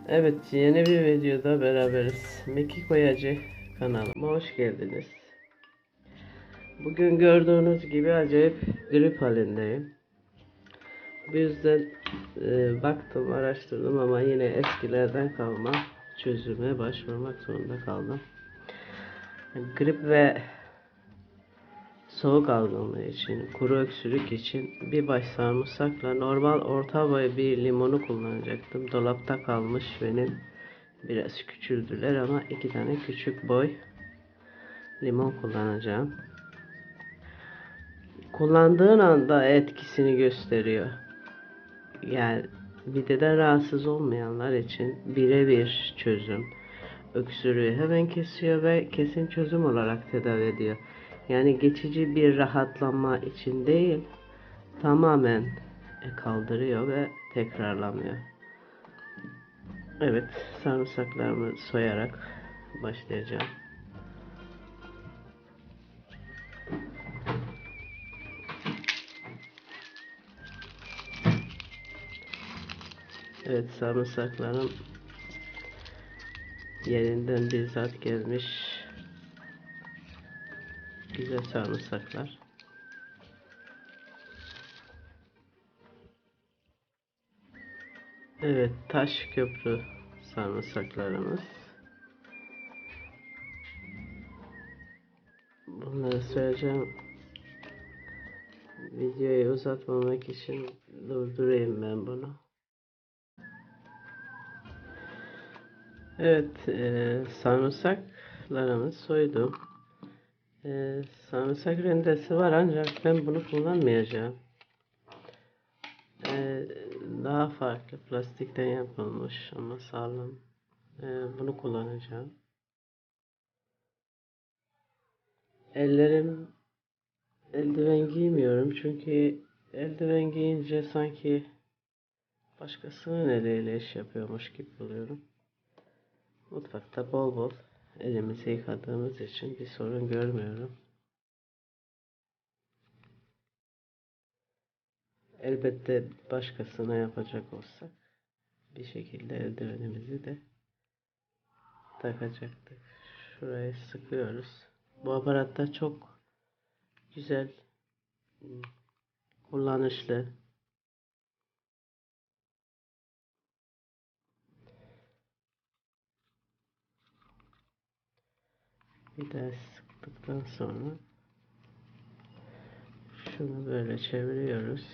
Evet, yeni bir videoda beraberiz. Meki Koyacı kanalıma hoş geldiniz. Bugün gördüğünüz gibi acayip grip halindeyim. Bu yüzden baktım, araştırdım ama yine eskilerden kalma çözüme başvurmak zorunda kaldım. Grip ve soğuk algınlığı için, kuru öksürük için bir baş sarımsakla normal orta boy bir limonu kullanacaktım. Dolapta kalmış benim. Biraz küçüldüler ama iki tane küçük boy limon kullanacağım. Kullandığın anda etkisini gösteriyor. Yani mideden rahatsız olmayanlar için birebir çözüm. Öksürüğü hemen kesiyor ve kesin çözüm olarak tedavi ediyor. Yani geçici bir rahatlama için değil, tamamen kaldırıyor ve tekrarlamıyor. Evet, sarımsaklarımı soyarak başlayacağım. Evet, sarımsaklarım yerinden bizzat gelmiş güzel sarımsaklar. Evet, taş köprü sarımsaklarımız. Bunları söyleyeceğim. Videoyu uzatmamak için durdurayım ben bunu. Evet, sarımsaklarımı soydum. Sarımsak rendesi var ancak ben bunu kullanmayacağım. E, Daha farklı plastikten yapılmış ama sağlam. Bunu kullanacağım. Ellerim eldiven giymiyorum çünkü eldiven giyince sanki başkasının eliyle iş yapıyormuş gibi oluyorum. Mutfakta bol bol elimizi yıkadığımız için bir sorun görmüyorum. Elbette başkasına yapacak olsak bir şekilde eldivenimizi de takacaktık. Şurayı sıkıyoruz. Bu aparatta çok güzel, kullanışlı. Bir daha sıktıktan sonra şunu böyle çeviriyoruz.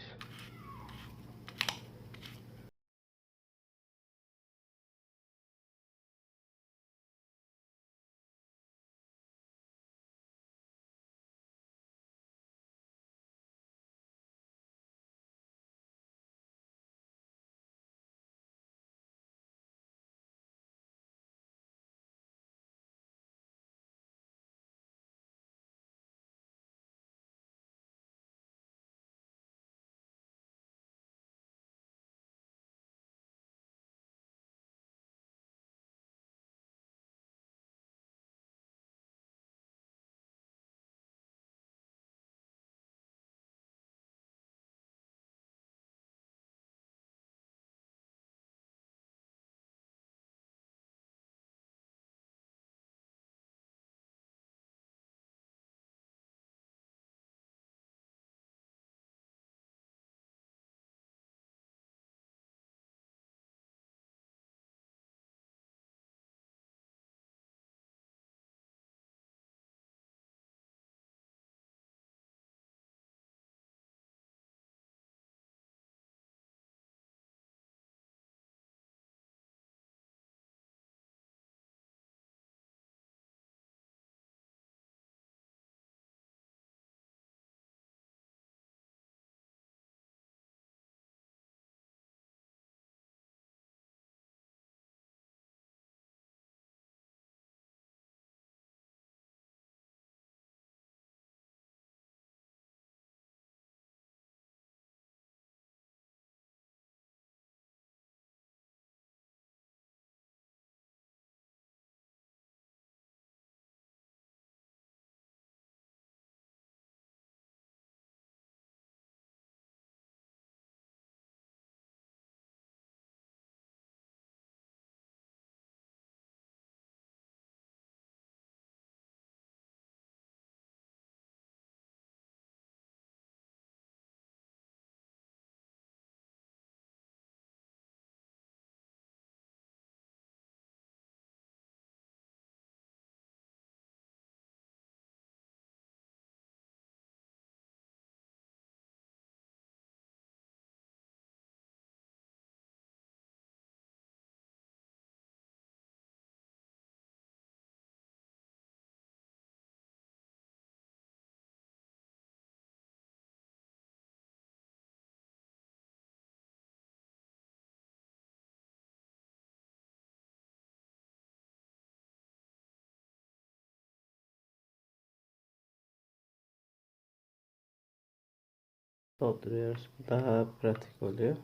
dolduruyoruz. Bu daha pratik oluyor.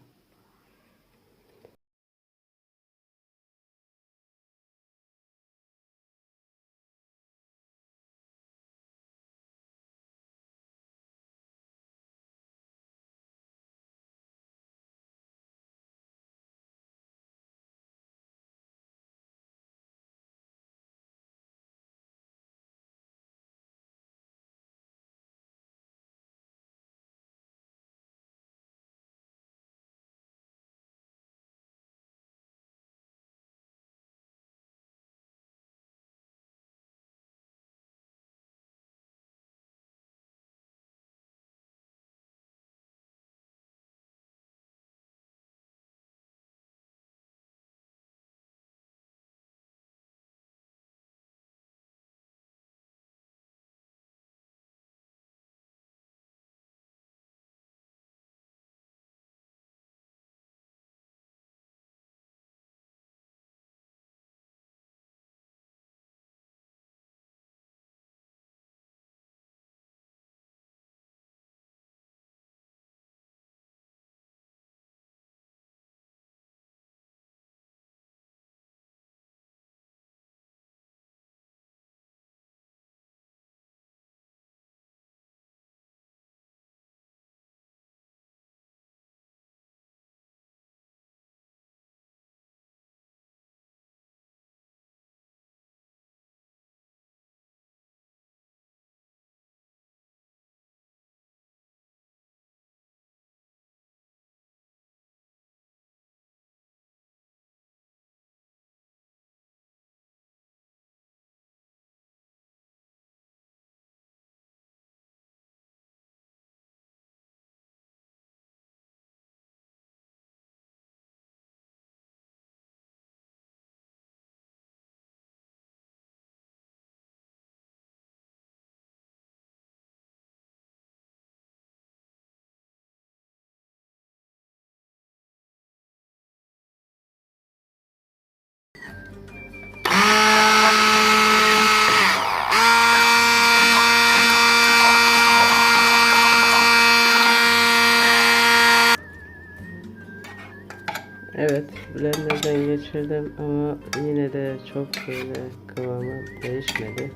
Evet, blenderdan geçirdim ama yine de çok böyle kıvamı değişmedi.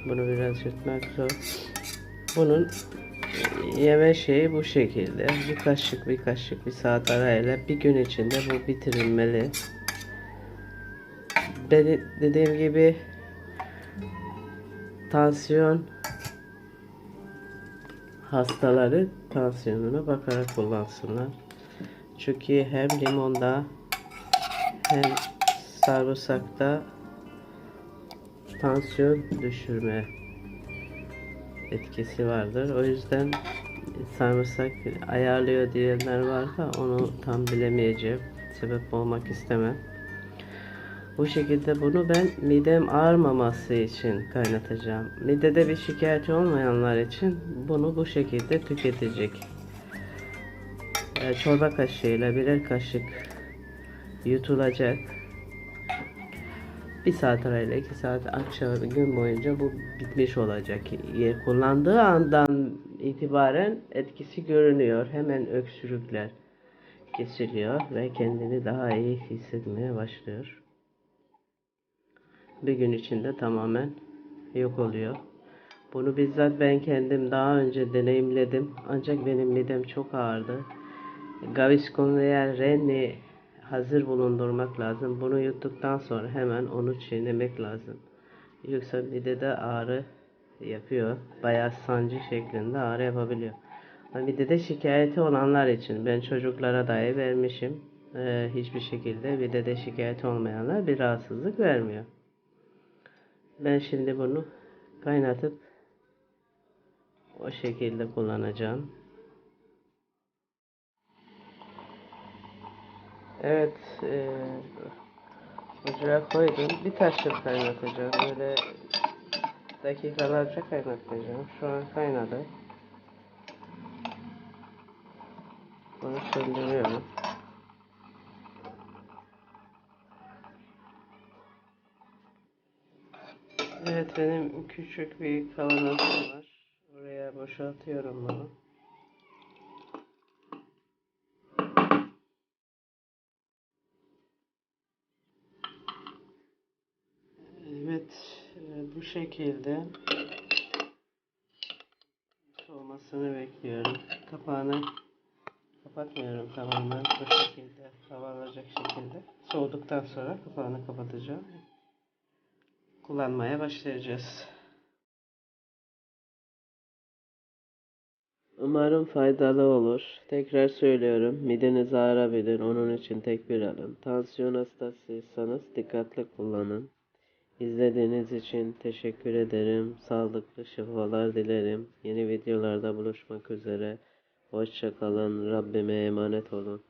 Bunu biraz yırtmak zor. Bunun yeme şeyi bu şekilde. Bir kaşık bir saat arayla bir gün içinde bu bitirilmeli. Dediğim gibi tansiyon hastaları tansiyonuna bakarak kullansınlar. Çünkü hem limonda hem sarımsakta tansiyon düşürme etkisi vardır. O yüzden sarımsak ayarlıyor diyenler var da onu tam bilemeyeceğim. Sebep olmak istemem. Bu şekilde bunu ben midem ağrımaması için kaynatacağım. Midede bir şikayeti olmayanlar için bunu bu şekilde tüketecek. Çorba kaşığıyla birer kaşık yutulacak. Bir saat arayla 2 saat akşam gün boyunca bu bitmiş olacak. Kullandığı andan itibaren etkisi görünüyor. Hemen öksürükler kesiliyor ve kendini daha iyi hissetmeye başlıyor. Bir gün içinde tamamen yok oluyor. Bunu bizzat ben kendim daha önce deneyimledim. Ancak benim midem çok ağırdı. Gaviscon veya Renni hazır bulundurmak lazım. Bunu yuttuktan sonra hemen onu çiğnemek lazım. Yoksa midede ağrı yapıyor. Bayağı sancı şeklinde ağrı yapabiliyor. Midede şikayeti olanlar için ben çocuklara dahi vermişim. Hiçbir şekilde midede şikayeti olmayanlar bir rahatsızlık vermiyor. Ben şimdi bunu kaynatıp o şekilde kullanacağım. Evet, ocağa koydum. Bir taşla kaynatacağım. Böyle dakikalarca kaynatacağım. Şu an kaynadı. Bunu söndürüyorum. Evet, benim küçük bir kavanozum var. Oraya boşaltıyorum bunu. Bu şekilde soğumasını bekliyorum. Kapağını kapatmıyorum tamamen, bu şekilde hava alacak şekilde. Soğuduktan sonra kapağını kapatacağım. Kullanmaya başlayacağız. Umarım faydalı olur. Tekrar söylüyorum, mideniz ağrabilir. Onun için tedbir alın. Tansiyon hastasıysanız dikkatli kullanın. İzlediğiniz için teşekkür ederim. Sağlıklı şifalar dilerim. Yeni videolarda buluşmak üzere. Hoşça kalın. Rabbime emanet olun.